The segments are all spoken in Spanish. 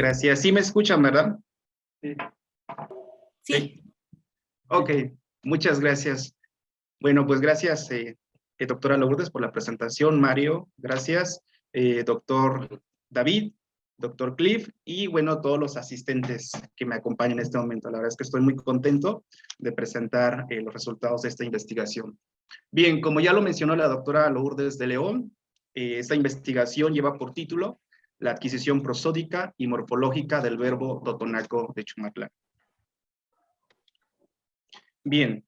Gracias. ¿Sí me escuchan, verdad? Sí. Sí. Ok, muchas gracias. Bueno, pues gracias, doctora Lourdes, por la presentación. Mario, gracias. Doctor David, doctor Cliff, y bueno, todos los asistentes que me acompañan en este momento. La verdad es que estoy muy contento de presentar los resultados de esta investigación. Bien, como ya lo mencionó la doctora Lourdes de León, esta investigación lleva por título la adquisición prosódica y morfológica del verbo totonaco de Chumatlán. Bien,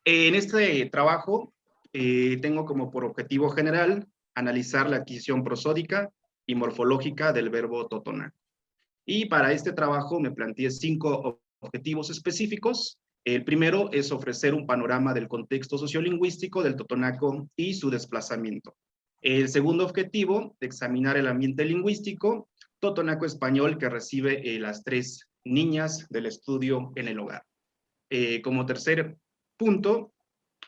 en este trabajo tengo como por objetivo general analizar la adquisición prosódica y morfológica del verbo totonaco. Y para este trabajo me planteé 5 objetivos específicos. El primero es ofrecer un panorama del contexto sociolingüístico del totonaco y su desplazamiento. El segundo objetivo, examinar el ambiente lingüístico totonaco español que recibe las 3 niñas del estudio en el hogar. Como tercer punto,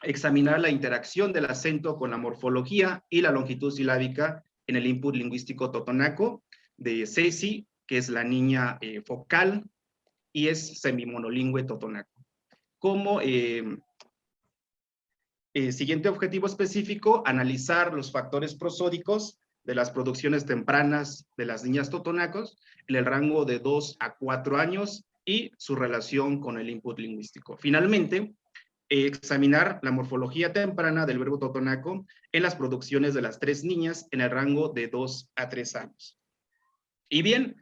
examinar la interacción del acento con la morfología y la longitud silábica en el input lingüístico totonaco de Ceci, que es la niña focal y es semimonolingüe totonaco. Como siguiente objetivo específico, analizar los factores prosódicos de las producciones tempranas de las niñas totonacos en el rango de 2 a 4 años y su relación con el input lingüístico. Finalmente, examinar la morfología temprana del verbo totonaco en las producciones de las 3 niñas en el rango de 2 a 3 años. Y bien,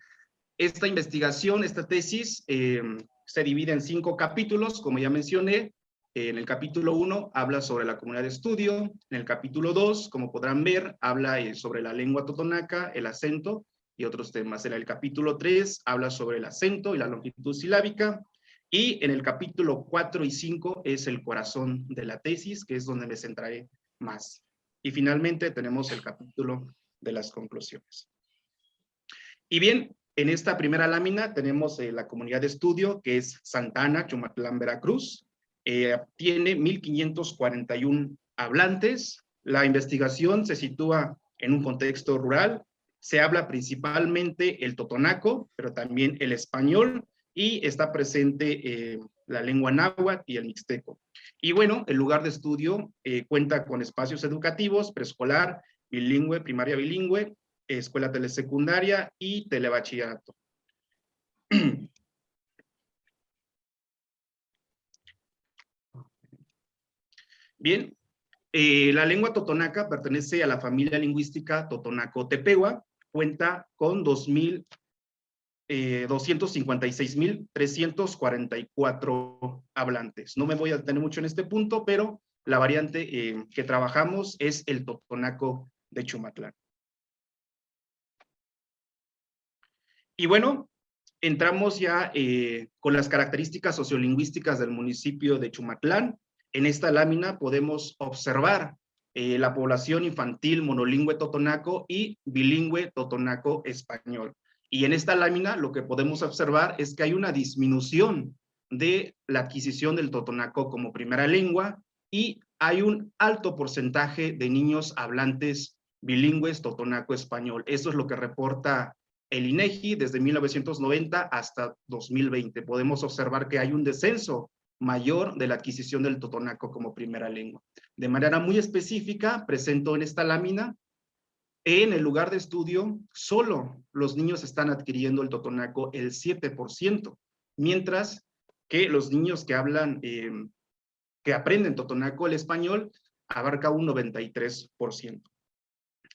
esta investigación, esta tesis, se divide en 5 capítulos, como ya mencioné. En el capítulo 1 habla sobre la comunidad de estudio. En el capítulo 2, como podrán ver, habla sobre la lengua totonaca, el acento y otros temas. En el capítulo 3 habla sobre el acento y la longitud silábica. Y en el capítulo 4 y 5 es el corazón de la tesis, que es donde me centraré más. Y finalmente tenemos el capítulo de las conclusiones. Y bien, en esta primera lámina tenemos la comunidad de estudio, que es Santa Ana, Chumatlán, Veracruz. Tiene 1,541 hablantes. La investigación se sitúa en un contexto rural. Se habla principalmente el totonaco, pero también el español, y está presente la lengua náhuatl y el mixteco. Y bueno, el lugar de estudio cuenta con espacios educativos, preescolar, bilingüe, primaria bilingüe, escuela telesecundaria y telebachillerato. Bien, la lengua totonaca pertenece a la familia lingüística totonaco-tepehua, cuenta con 256,344 hablantes. No me voy a detener mucho en este punto, pero la variante que trabajamos es el totonaco de Chumatlán. Y bueno, entramos ya con las características sociolingüísticas del municipio de Chumatlán. En esta lámina podemos observar la población infantil monolingüe totonaco y bilingüe totonaco español. Y en esta lámina lo que podemos observar es que hay una disminución de la adquisición del totonaco como primera lengua y hay un alto porcentaje de niños hablantes bilingües totonaco español. Eso es lo que reporta el INEGI desde 1990 hasta 2020. Podemos observar que hay un descenso mayor de la adquisición del totonaco como primera lengua. De manera muy específica, presento en esta lámina, en el lugar de estudio, solo los niños están adquiriendo el totonaco el 7%, mientras que los niños que hablan, que aprenden totonaco, el español, abarca un 93%.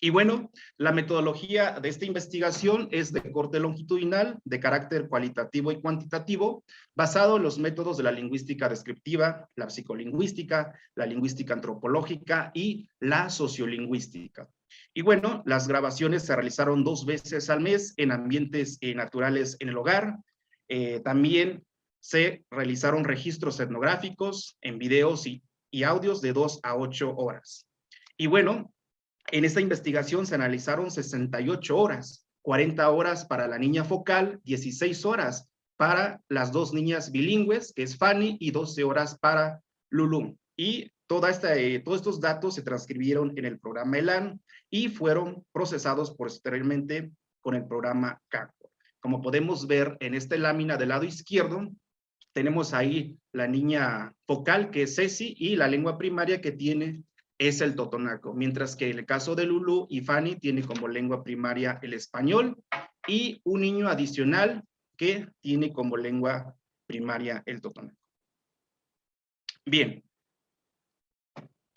Y bueno, la metodología de esta investigación es de corte longitudinal, de carácter cualitativo y cuantitativo, basado en los métodos de la lingüística descriptiva, la psicolingüística, la lingüística antropológica y la sociolingüística. Y bueno, las grabaciones se realizaron 2 veces al mes en ambientes naturales en el hogar. También se realizaron registros etnográficos en videos y audios de 2 a 8 horas. Y bueno, en esta investigación se analizaron 68 horas, 40 horas para la niña focal, 16 horas para las 2 niñas bilingües, que es Fanny, y 12 horas para Lulu. Y todos estos datos se transcribieron en el programa ELAN y fueron procesados posteriormente con el programa CACO. Como podemos ver en esta lámina del lado izquierdo, tenemos ahí la niña focal, que es Ceci, y la lengua primaria que tiene es el totonaco, mientras que en el caso de Lulu y Fanny tiene como lengua primaria el español, y un niño adicional que tiene como lengua primaria el totonaco. Bien,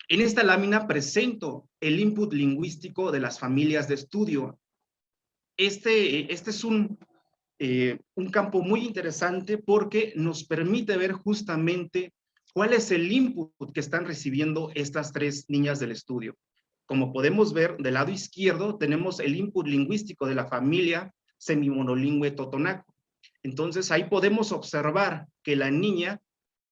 en esta lámina presento el input lingüístico de las familias de estudio. Este es un campo muy interesante porque nos permite ver justamente cuál es el input que están recibiendo estas tres niñas del estudio. Como podemos ver, del lado izquierdo tenemos el input lingüístico de la familia semimonolingüe totonaco. Entonces ahí podemos observar que la niña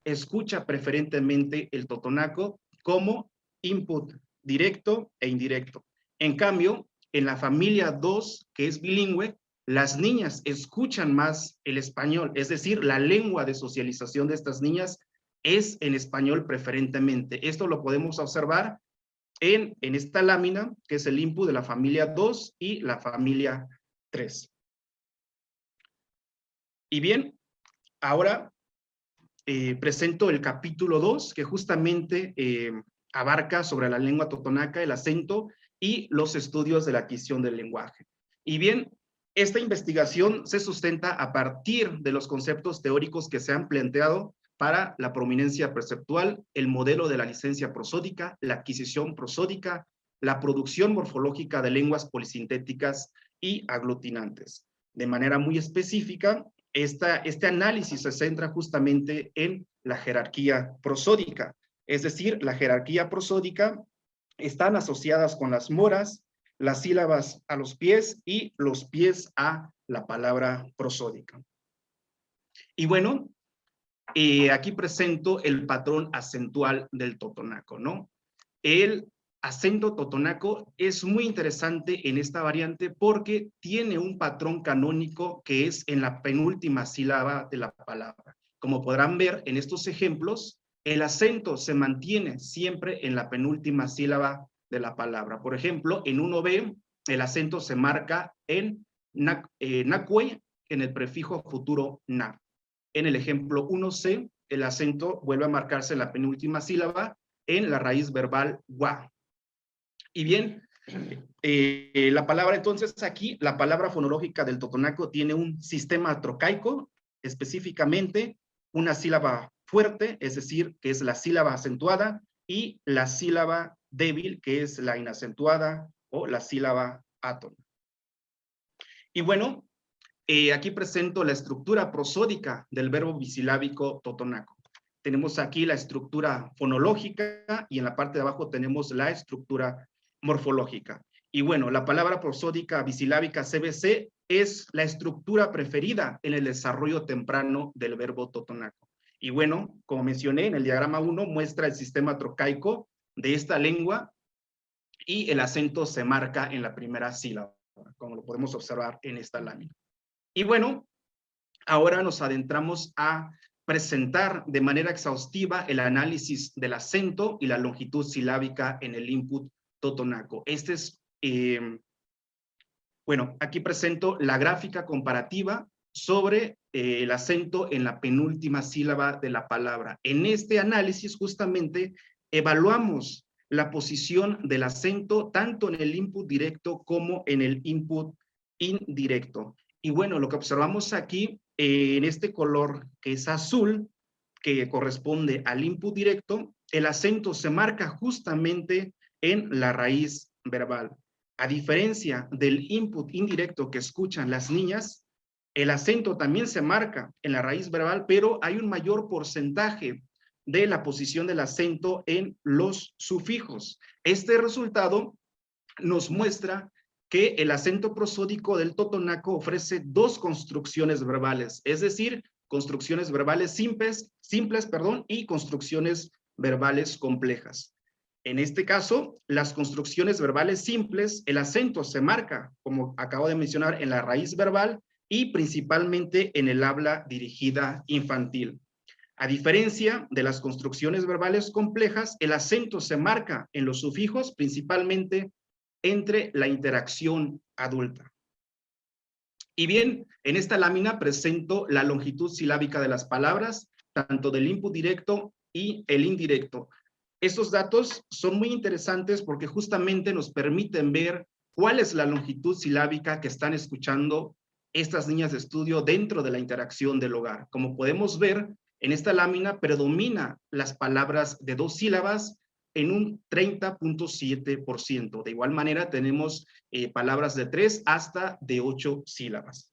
escucha preferentemente el totonaco como input directo e indirecto. En cambio, en la familia 2, que es bilingüe, las niñas escuchan más el español, es decir, la lengua de socialización de estas niñas es en español preferentemente. Esto lo podemos observar en esta lámina, que es el input de la familia 2 y la familia 3. Y bien, ahora presento el capítulo 2, que justamente abarca sobre la lengua totonaca, el acento y los estudios de la adquisición del lenguaje. Y bien, esta investigación se sustenta a partir de los conceptos teóricos que se han planteado para la prominencia perceptual, el modelo de la licencia prosódica, la adquisición prosódica, la producción morfológica de lenguas polisintéticas y aglutinantes. De manera muy específica, este análisis se centra justamente en la jerarquía prosódica, es decir, la jerarquía prosódica están asociadas con las moras, las sílabas a los pies y los pies a la palabra prosódica. Y bueno, aquí presento el patrón acentual del totonaco, ¿no? El acento totonaco es muy interesante en esta variante porque tiene un patrón canónico que es en la penúltima sílaba de la palabra. Como podrán ver en estos ejemplos, el acento se mantiene siempre en la penúltima sílaba de la palabra. Por ejemplo, en 1B, el acento se marca en nacue, en el prefijo futuro na. En el ejemplo 1C, el acento vuelve a marcarse en la penúltima sílaba en la raíz verbal wa. Y bien, la palabra entonces aquí, la palabra fonológica del totonaco tiene un sistema trocaico, específicamente una sílaba fuerte, es decir, que es la sílaba acentuada, y la sílaba débil, que es la inacentuada o la sílaba átona. Y bueno, aquí presento la estructura prosódica del verbo bisilábico totonaco. Tenemos aquí la estructura fonológica y en la parte de abajo tenemos la estructura morfológica. Y bueno, la palabra prosódica bisilábica CBC es la estructura preferida en el desarrollo temprano del verbo totonaco. Y bueno, como mencioné, en el diagrama 1 muestra el sistema trocaico de esta lengua y el acento se marca en la primera sílaba, como lo podemos observar en esta lámina. Y bueno, ahora nos adentramos a presentar de manera exhaustiva el análisis del acento y la longitud silábica en el input totonaco. Bueno, aquí presento la gráfica comparativa sobre el acento en la penúltima sílaba de la palabra. En este análisis justamente evaluamos la posición del acento tanto en el input directo como en el input indirecto. Y bueno, lo que observamos aquí en este color que es azul, que corresponde al input directo, el acento se marca justamente en la raíz verbal. A diferencia del input indirecto que escuchan las niñas, el acento también se marca en la raíz verbal, pero hay un mayor porcentaje de la posición del acento en los sufijos. Este resultado nos muestra que el acento prosódico del totonaco ofrece dos construcciones verbales, es decir, construcciones verbales simples, y construcciones verbales complejas. En este caso, las construcciones verbales simples, el acento se marca, como acabo de mencionar, en la raíz verbal y principalmente en el habla dirigida infantil. A diferencia de las construcciones verbales complejas, el acento se marca en los sufijos, principalmente entre la interacción adulta. Y bien, en esta lámina presento la longitud silábica de las palabras, tanto del input directo y el indirecto. Estos datos son muy interesantes porque justamente nos permiten ver cuál es la longitud silábica que están escuchando estas niñas de estudio dentro de la interacción del hogar. Como podemos ver, en esta lámina predomina las palabras de 2 sílabas en un 30.7%. De igual manera, tenemos palabras de 3 hasta de 8 sílabas.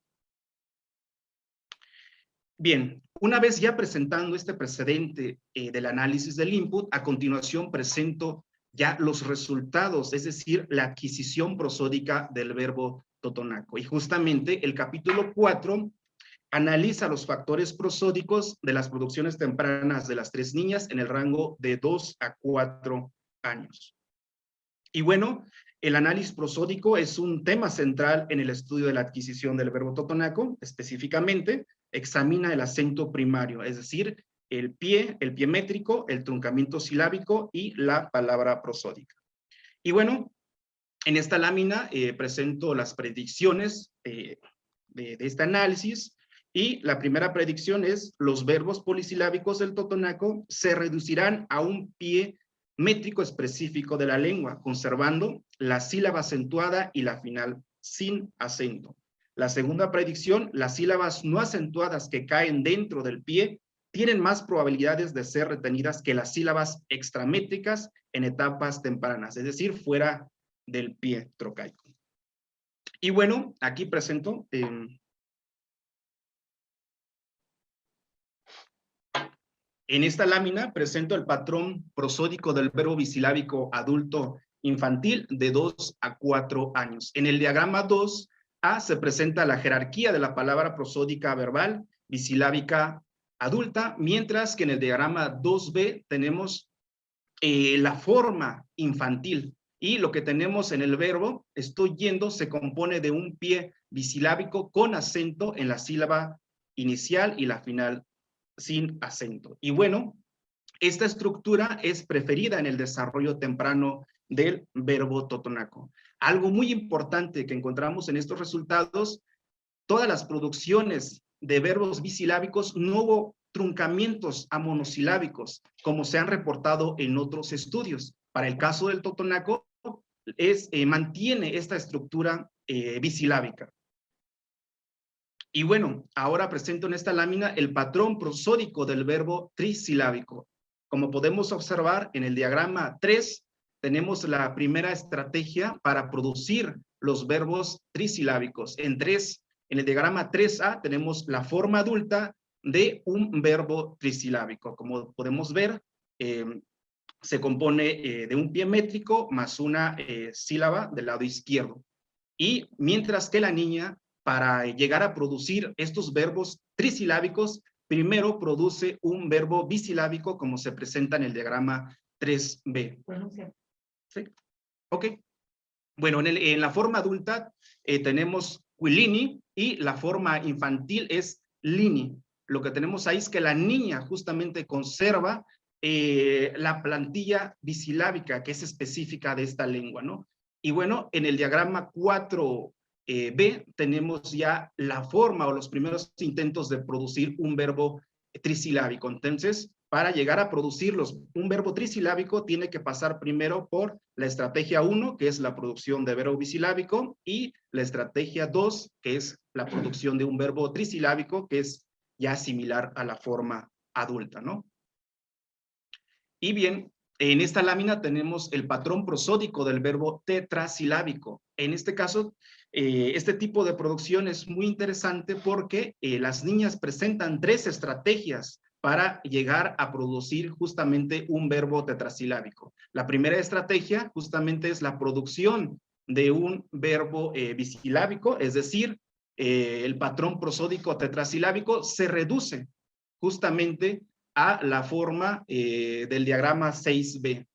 Bien, una vez ya presentando este precedente del análisis del input, a continuación presento ya los resultados, es decir, la adquisición prosódica del verbo totonaco. Y justamente el capítulo 4 analiza los factores prosódicos de las producciones tempranas de las 3 niñas en el rango de 2 a 4 años. Y bueno, el análisis prosódico es un tema central en el estudio de la adquisición del verbo totonaco. Específicamente, examina el acento primario, es decir, el pie métrico, el truncamiento silábico y la palabra prosódica. Y bueno, en esta lámina presento las predicciones de este análisis. Y la primera predicción es: los verbos polisilábicos del totonaco se reducirán a un pie métrico específico de la lengua, conservando la sílaba acentuada y la final sin acento. La segunda predicción: las sílabas no acentuadas que caen dentro del pie tienen más probabilidades de ser retenidas que las sílabas extramétricas en etapas tempranas, es decir, fuera del pie trocaico. Y bueno, aquí presento en esta lámina presento el patrón prosódico del verbo bisilábico adulto infantil de 2 a 4 años. En el diagrama 2A se presenta la jerarquía de la palabra prosódica verbal bisilábica adulta, mientras que en el diagrama 2B tenemos la forma infantil. Y lo que tenemos en el verbo estoy yendo se compone de un pie bisilábico con acento en la sílaba inicial y la final sin acento. Y bueno, esta estructura es preferida en el desarrollo temprano del verbo totonaco. Algo muy importante que encontramos en estos resultados: todas las producciones de verbos bisilábicos no hubo truncamientos a monosilábicos, como se han reportado en otros estudios. Para el caso del totonaco, mantiene esta estructura bisilábica. Y bueno, ahora presento en esta lámina el patrón prosódico del verbo trisilábico. Como podemos observar en el diagrama 3, tenemos la primera estrategia para producir los verbos trisilábicos. En el diagrama 3A tenemos la forma adulta de un verbo trisilábico. Como podemos ver, se compone de un pie métrico más una sílaba del lado izquierdo. Y mientras que la niña, para llegar a producir estos verbos trisilábicos, primero produce un verbo bisilábico, como se presenta en el diagrama 3B. ¿Sí? Ok. Bueno, en la forma adulta tenemos quilini y la forma infantil es lini. Lo que tenemos ahí es que la niña justamente conserva la plantilla bisilábica que es específica de esta lengua, ¿no? Y bueno, en el diagrama 4B tenemos ya la forma o los primeros intentos de producir un verbo trisilábico. Entonces, para llegar a producir un verbo trisilábico, tiene que pasar primero por la estrategia 1, que es la producción de verbo bisilábico, y la estrategia 2, que es la producción de un verbo trisilábico, que es ya similar a la forma adulta, ¿no? Y bien, en esta lámina tenemos el patrón prosódico del verbo tetrasilábico. En este caso, este tipo de producción es muy interesante porque las niñas presentan 3 estrategias para llegar a producir justamente un verbo tetrasilábico. La primera estrategia justamente es la producción de un verbo bisilábico, es decir, el patrón prosódico tetrasilábico se reduce justamente a la forma del diagrama 6B.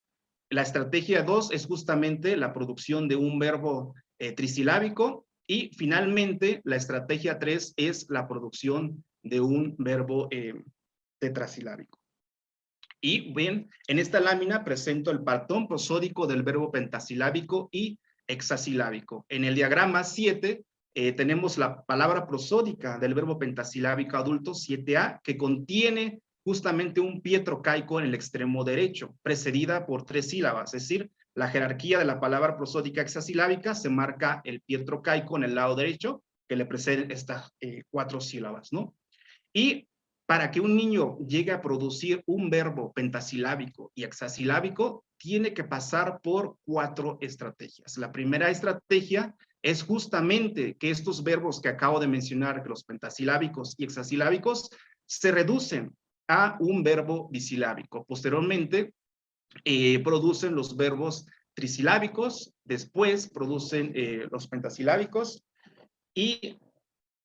La estrategia 2 es justamente la producción de un verbo trisilábico, y finalmente la estrategia 3 es la producción de un verbo tetrasilábico. Y bien, en esta lámina presento el patrón prosódico del verbo pentasilábico y hexasilábico. En el diagrama 7 tenemos la palabra prosódica del verbo pentasilábico adulto 7a, que contiene justamente un pie trocaico en el extremo derecho, precedida por 3 sílabas, es decir, la jerarquía de la palabra prosódica hexasilábica se marca el pie trocaico en el lado derecho, que le preceden estas 4 sílabas, ¿no? Y para que un niño llegue a producir un verbo pentasilábico y hexasilábico, tiene que pasar por 4 estrategias. La primera estrategia es justamente que estos verbos que acabo de mencionar, que los pentasilábicos y hexasilábicos, se reducen a un verbo bisilábico. Posteriormente, producen los verbos trisilábicos, después producen los pentasilábicos, y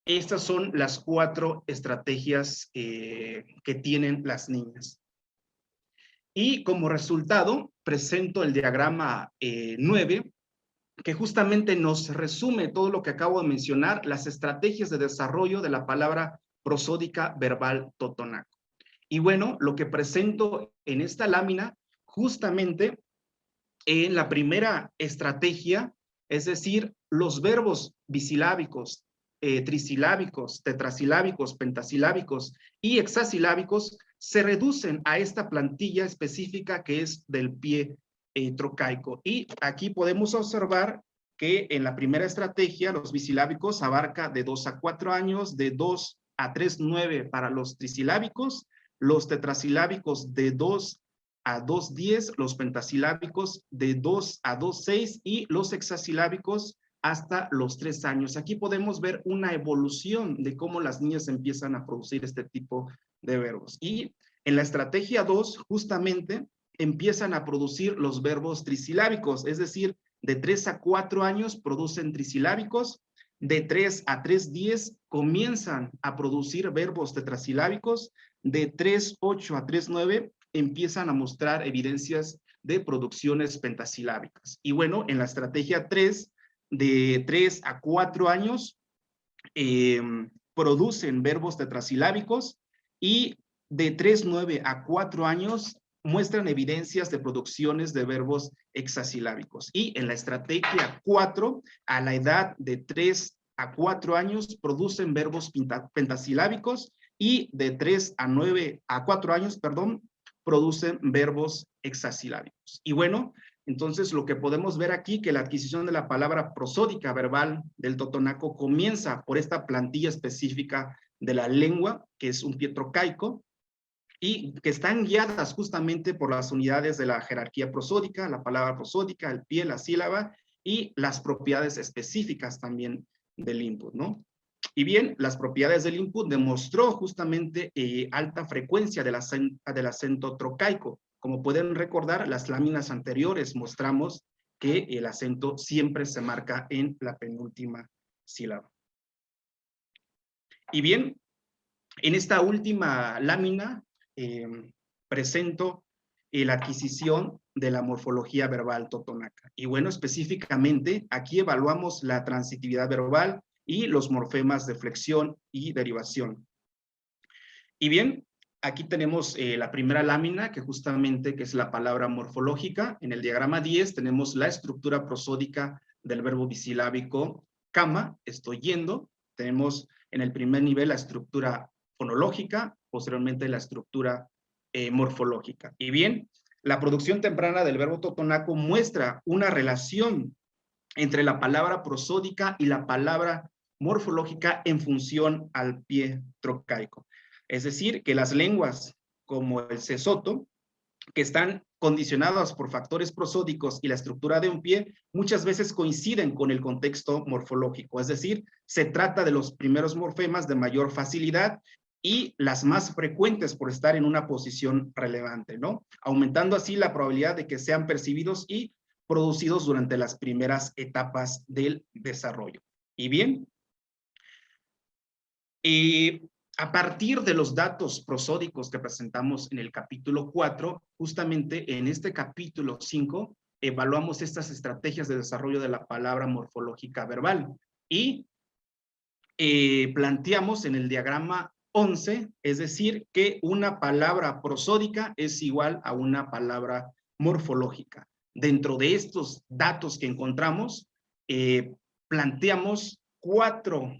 estas son las 4 estrategias que tienen las niñas. Y como resultado, presento el diagrama 9, que justamente nos resume todo lo que acabo de mencionar, las estrategias de desarrollo de la palabra prosódica verbal totonaco. Y bueno, lo que presento en esta lámina, justamente en la primera estrategia, es decir, los verbos bisilábicos, trisilábicos, tetrasilábicos, pentasilábicos y hexasilábicos se reducen a esta plantilla específica que es del pie trocaico. Y aquí podemos observar que en la primera estrategia los bisilábicos abarca de 2 a 4 años, de 2 a 3,9 para los trisilábicos, los tetrasilábicos de 2 a 2,10, los pentasilábicos de 2 a 2,6 y los hexasilábicos hasta los 3 años. Aquí podemos ver una evolución de cómo las niñas empiezan a producir este tipo de verbos. Y en la estrategia 2, justamente, empiezan a producir los verbos trisilábicos, es decir, de 3 a 4 años producen trisilábicos, de 3 a 3,10 comienzan a producir verbos tetrasilábicos, de 3,8 a 3,9 empiezan a mostrar evidencias de producciones pentasilábicas. Y bueno, en la estrategia 3, de 3 a 4 años, producen verbos tetrasilábicos, y de 3,9 a 4 años muestran evidencias de producciones de verbos hexasilábicos. Y en la estrategia 4, a la edad de 3 a 4 años, producen verbos pentasilábicos, y de 3 a 4 años, perdón, producen verbos hexasilábicos. Y bueno, entonces lo que podemos ver aquí, que la adquisición de la palabra prosódica verbal del totonaco comienza por esta plantilla específica de la lengua, que es un pie trocaico, y que están guiadas justamente por las unidades de la jerarquía prosódica, la palabra prosódica, el pie, la sílaba, y las propiedades específicas también del input, ¿no? Y bien, las propiedades del input demostró justamente alta frecuencia del acento trocaico. Como pueden recordar, las láminas anteriores mostramos que el acento siempre se marca en la penúltima sílaba. Y bien, en esta última lámina presento la adquisición de la morfología verbal totonaca. Y bueno, específicamente aquí evaluamos la transitividad verbal y los morfemas de flexión y derivación. Y bien, aquí tenemos la primera lámina, que justamente que es la palabra morfológica. En el diagrama 10 tenemos la estructura prosódica del verbo bisilábico cama, estoy yendo. Tenemos en el primer nivel la estructura fonológica, posteriormente la estructura morfológica. Y bien, la producción temprana del verbo totonaco muestra una relación entre la palabra prosódica y la palabra morfológica en función al pie trocaico. Es decir, que las lenguas como el sesoto, que están condicionadas por factores prosódicos y la estructura de un pie, muchas veces coinciden con el contexto morfológico. Es decir, se trata de los primeros morfemas de mayor facilidad y las más frecuentes por estar en una posición relevante, ¿no? Aumentando así la probabilidad de que sean percibidos y producidos durante las primeras etapas del desarrollo. Y bien, a partir de los datos prosódicos que presentamos en el capítulo 4, justamente en este capítulo 5, evaluamos estas estrategias de desarrollo de la palabra morfológica verbal y planteamos en el diagrama 11, es decir, que una palabra prosódica es igual a una palabra morfológica. Dentro de estos datos que encontramos, planteamos 4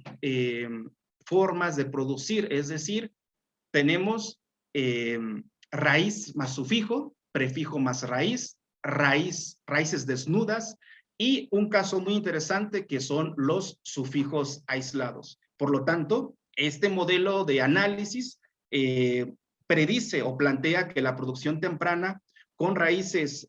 formas de producir, es decir, tenemos raíz más sufijo, prefijo más raíz, raíces desnudas, y un caso muy interesante que son los sufijos aislados. Por lo tanto, este modelo de análisis predice o plantea que la producción temprana con raíces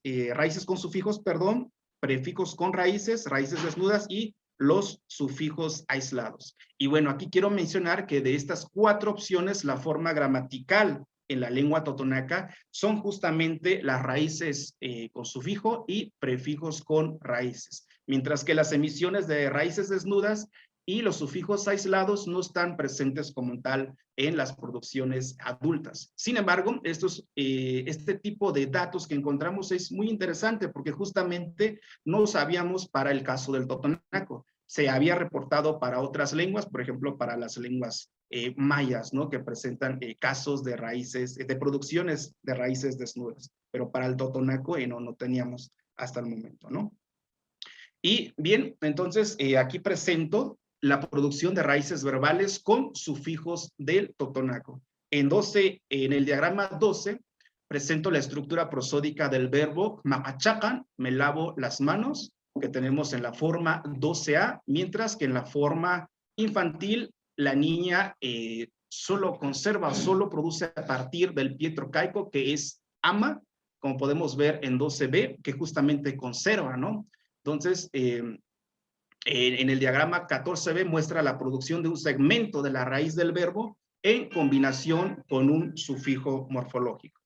con sufijos, perdón, prefijos con raíces desnudas y los sufijos aislados. Y bueno, aquí quiero mencionar que de estas 4 opciones, la forma gramatical en la lengua totonaca son justamente las raíces con sufijo y prefijos con raíces, mientras que las emisiones de raíces desnudas y los sufijos aislados no están presentes como tal en las producciones adultas. Sin embargo, este tipo de datos que encontramos es muy interesante porque justamente no sabíamos para el caso del totonaco. Se había reportado para otras lenguas, por ejemplo, para las lenguas mayas, ¿no? Que presentan casos de raíces, de producciones de raíces desnudas, pero para el totonaco no teníamos hasta el momento, ¿no? Y bien, entonces aquí presento la producción de raíces verbales con sufijos del totonaco. En el diagrama 12, presento la estructura prosódica del verbo machacan, me lavo las manos, que tenemos en la forma 12A, mientras que en la forma infantil, la niña solo conserva, solo produce a partir del pie trocaico, que es ama, como podemos ver en 12B, que justamente conserva, ¿no? Entonces, en el diagrama 14b muestra la producción de un segmento de la raíz del verbo en combinación con un sufijo morfológico.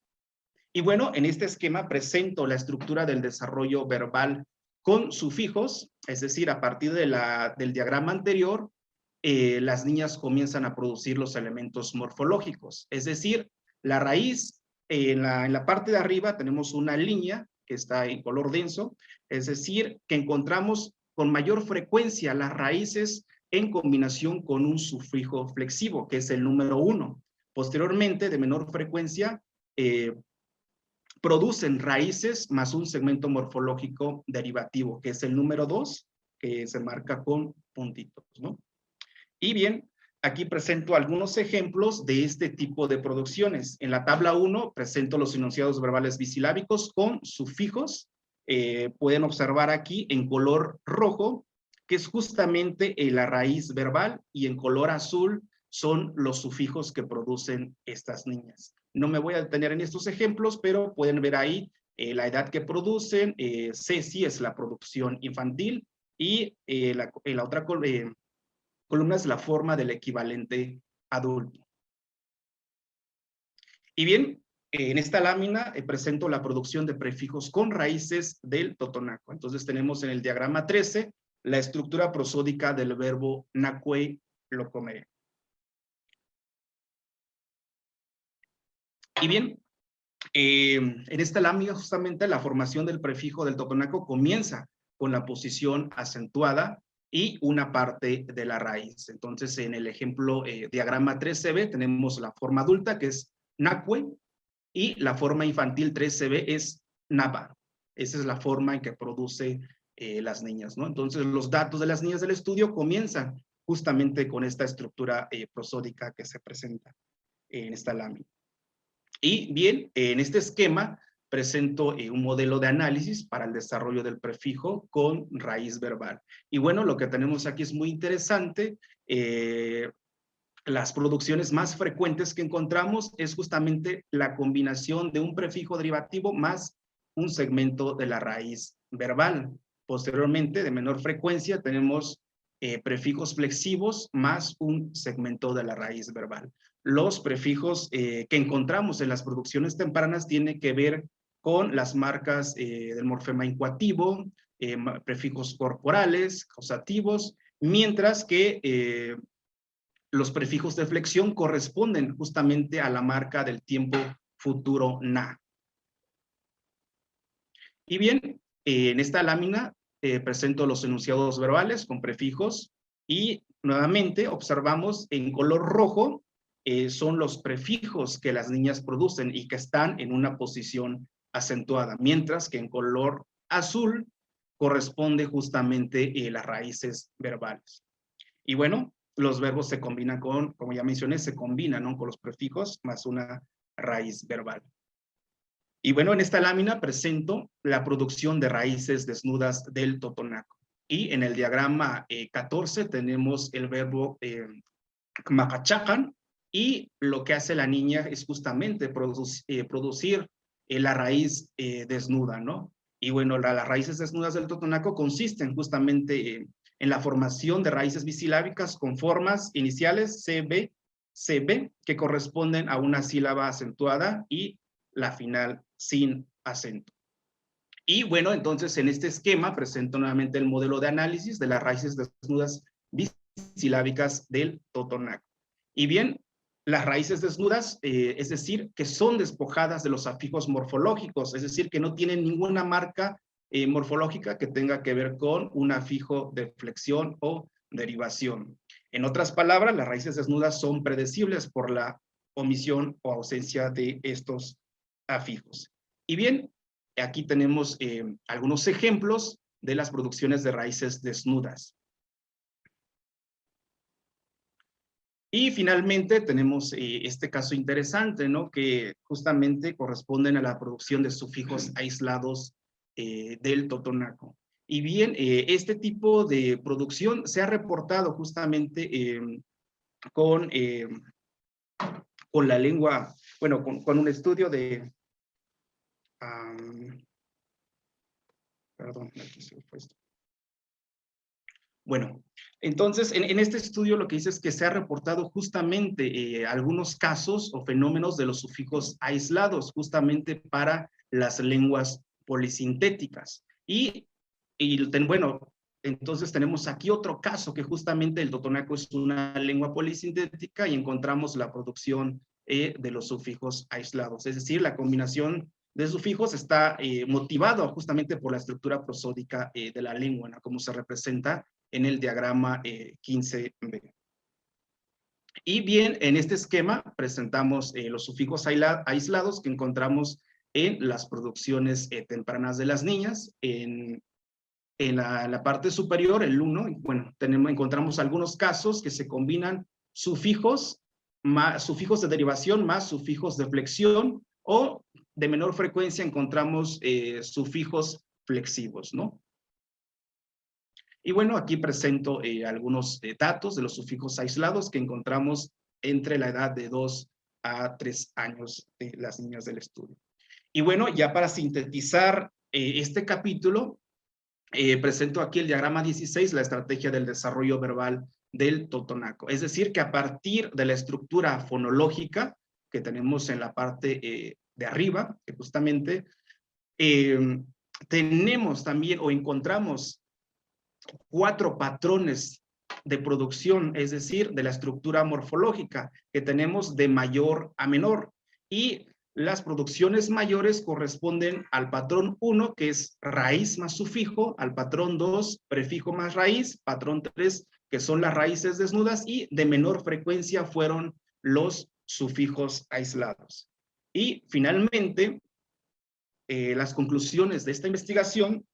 Y bueno, en este esquema presento la estructura del desarrollo verbal con sufijos, es decir, a partir del diagrama anterior, las niñas comienzan a producir los elementos morfológicos, es decir, la raíz, en la parte de arriba tenemos una línea que está en color denso, es decir, que encontramos con mayor frecuencia las raíces en combinación con un sufijo flexivo, que es el número 1. Posteriormente, de menor frecuencia, producen raíces más un segmento morfológico derivativo, que es el número 2, que se marca con puntitos, ¿no? Y bien, aquí presento algunos ejemplos de este tipo de producciones. En la tabla 1 presento los enunciados verbales bisilábicos con sufijos. Pueden observar aquí en color rojo, que es justamente la raíz verbal, y en color azul son los sufijos que producen estas niñas. No me voy a detener en estos ejemplos, pero pueden ver ahí la edad que producen. C es la producción infantil, y la otra columna es la forma del equivalente adulto. Y bien, en esta lámina presento la producción de prefijos con raíces del totonaco. Entonces tenemos en el diagrama 13 la estructura prosódica del verbo nacue, lo comeré. Y bien, en esta lámina justamente la formación del prefijo del totonaco comienza con la posición acentuada y una parte de la raíz. Entonces, en el ejemplo diagrama 13b tenemos la forma adulta, que es nacue, y la forma infantil 13b es napa. Esa es la forma en que produce las niñas, ¿no? Entonces, los datos de las niñas del estudio comienzan justamente con esta estructura prosódica que se presenta en esta lámina. Y bien, en este esquema presento un modelo de análisis para el desarrollo del prefijo con raíz verbal. Y bueno, lo que tenemos aquí es muy interesante. Las producciones más frecuentes que encontramos es justamente la combinación de un prefijo derivativo más un segmento de la raíz verbal. Posteriormente, de menor frecuencia, tenemos prefijos flexivos más un segmento de la raíz verbal. Los prefijos que encontramos en las producciones tempranas tienen que ver con las marcas del morfema incoativo, prefijos corporales, causativos, mientras que los prefijos de flexión corresponden justamente a la marca del tiempo futuro na. Y bien, en esta lámina presento los enunciados verbales con prefijos y nuevamente observamos en color rojo son los prefijos que las niñas producen y que están en una posición acentuada, mientras que en color azul corresponde justamente las raíces verbales. Y bueno, los verbos se combinan con, como ya mencioné, se combinan, ¿no?, con los prefijos más una raíz verbal. Y bueno, en esta lámina presento la producción de raíces desnudas del totonaco. Y en el diagrama 14 tenemos el verbo macachacan, y lo que hace la niña es justamente producir la raíz desnuda, ¿no? Y bueno, las raíces desnudas del totonaco consisten justamente en la formación de raíces bisilábicas con formas iniciales CB, CB, que corresponden a una sílaba acentuada y la final sin acento. Y bueno, entonces en este esquema presento nuevamente el modelo de análisis de las raíces desnudas bisilábicas del totonaco. Y bien, las raíces desnudas, es decir, que son despojadas de los afijos morfológicos, es decir, que no tienen ninguna marca morfológica que tenga que ver con un afijo de flexión o derivación. En otras palabras, las raíces desnudas son predecibles por la omisión o ausencia de estos afijos. Y bien, aquí tenemos algunos ejemplos de las producciones de raíces desnudas. Y finalmente tenemos este caso interesante, ¿no?, que justamente corresponden a la producción de sufijos aislados del totonaco. Y bien, este tipo de producción se ha reportado justamente con, con la lengua, bueno, con un estudio de, perdón, aquí se fue esto. Bueno, entonces, en este estudio lo que dice es que se ha reportado justamente algunos casos o fenómenos de los sufijos aislados, justamente para las lenguas polisintéticas. Bueno, entonces tenemos aquí otro caso que justamente el totonaco es una lengua polisintética y encontramos la producción de los sufijos aislados. Es decir, la combinación de sufijos está motivado justamente por la estructura prosódica de la lengua, ¿no?, como se representa en el diagrama 15b. Y bien, en este esquema presentamos los sufijos aislados que encontramos en las producciones tempranas de las niñas. En la parte superior, el 1, bueno, encontramos algunos casos que se combinan sufijos de derivación más sufijos de flexión, o de menor frecuencia encontramos sufijos flexivos, ¿no? Y bueno, aquí presento algunos datos de los sufijos aislados que encontramos entre la edad de 2 a 3 años de las niñas del estudio. Y bueno, ya para sintetizar este capítulo, presento aquí el diagrama 16, la estrategia del desarrollo verbal del totonaco. Es decir, que a partir de la estructura fonológica que tenemos en la parte de arriba, que justamente tenemos también o encontramos 4 patrones de producción, es decir, de la estructura morfológica que tenemos de mayor a menor. Y las producciones mayores corresponden al patrón 1, que es raíz más sufijo, al patrón 2, prefijo más raíz, patrón 3, que son las raíces desnudas, y de menor frecuencia fueron los sufijos aislados. Y finalmente, las conclusiones de esta investigación.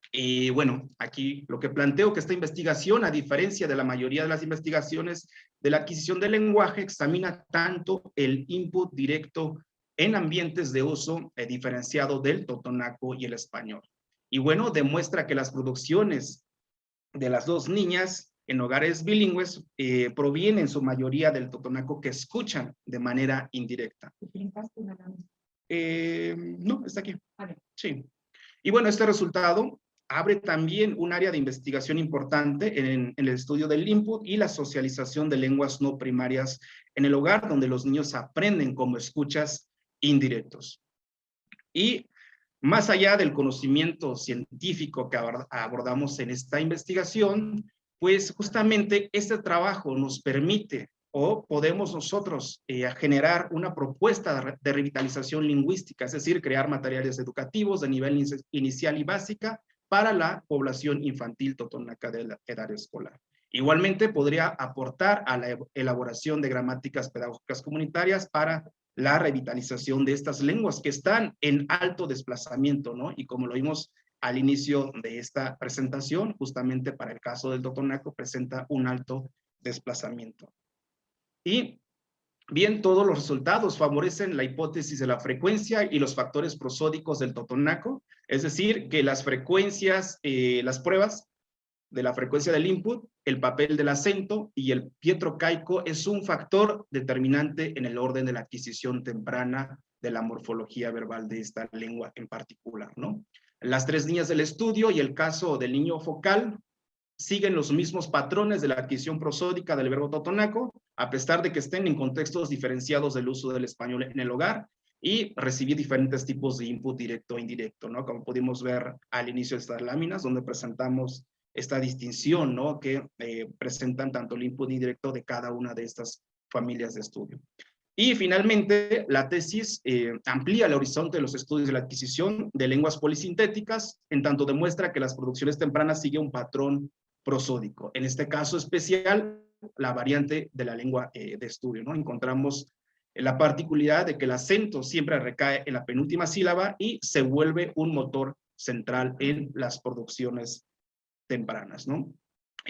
Y bueno, aquí lo que planteo que esta investigación, a diferencia de la mayoría de las investigaciones de la adquisición del lenguaje, examina tanto el input directo en ambientes de uso diferenciado del totonaco y el español. Y bueno, demuestra que las producciones de las dos niñas en hogares bilingües provienen en su mayoría del totonaco que escuchan de manera indirecta. No, está aquí. Sí. Y bueno, este resultado abre también un área de investigación importante en el estudio del input y la socialización de lenguas no primarias en el hogar, donde los niños aprenden como escuchas indirectos. Y más allá del conocimiento científico que abordamos en esta investigación, pues justamente este trabajo nos permite o podemos nosotros generar una propuesta de revitalización lingüística, es decir, crear materiales educativos de nivel inicial y básica para la población infantil totonaca de la edad escolar. Igualmente podría aportar a la elaboración de gramáticas pedagógicas comunitarias para la revitalización de estas lenguas que están en alto desplazamiento, ¿no? Y como lo vimos al inicio de esta presentación, justamente para el caso del totonaco presenta un alto desplazamiento. Y bien, todos los resultados favorecen la hipótesis de la frecuencia y los factores prosódicos del totonaco, es decir, que las frecuencias, las pruebas de la frecuencia del input, el papel del acento y el pie trocaico es un factor determinante en el orden de la adquisición temprana de la morfología verbal de esta lengua en particular, ¿no? Las 3 niñas del estudio y el caso del niño focal siguen los mismos patrones de la adquisición prosódica del verbo totonaco, a pesar de que estén en contextos diferenciados del uso del español en el hogar y recibir diferentes tipos de input directo e indirecto, ¿no? Como pudimos ver al inicio de estas láminas, donde presentamos esta distinción, ¿no? Que presentan tanto el input indirecto de cada una de estas familias de estudio. Y finalmente, la tesis amplía el horizonte de los estudios de la adquisición de lenguas polisintéticas, en tanto demuestra que las producciones tempranas siguen un patrón prosódico. En este caso especial, la variante de la lengua de estudio, ¿no? Encontramos la particularidad de que el acento siempre recae en la penúltima sílaba y se vuelve un motor central en las producciones tempranas, ¿no?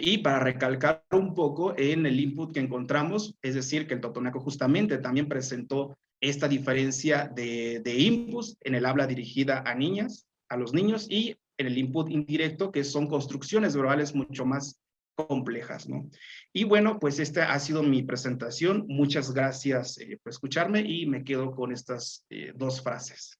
Y para recalcar un poco en el input que encontramos, es decir, que el totonaco justamente también presentó esta diferencia de inputs en el habla dirigida a niñas, a los niños, y en el input indirecto, que son construcciones verbales mucho más complejas, ¿no? Y bueno, pues esta ha sido mi presentación. Muchas gracias por escucharme y me quedo con estas 2 frases.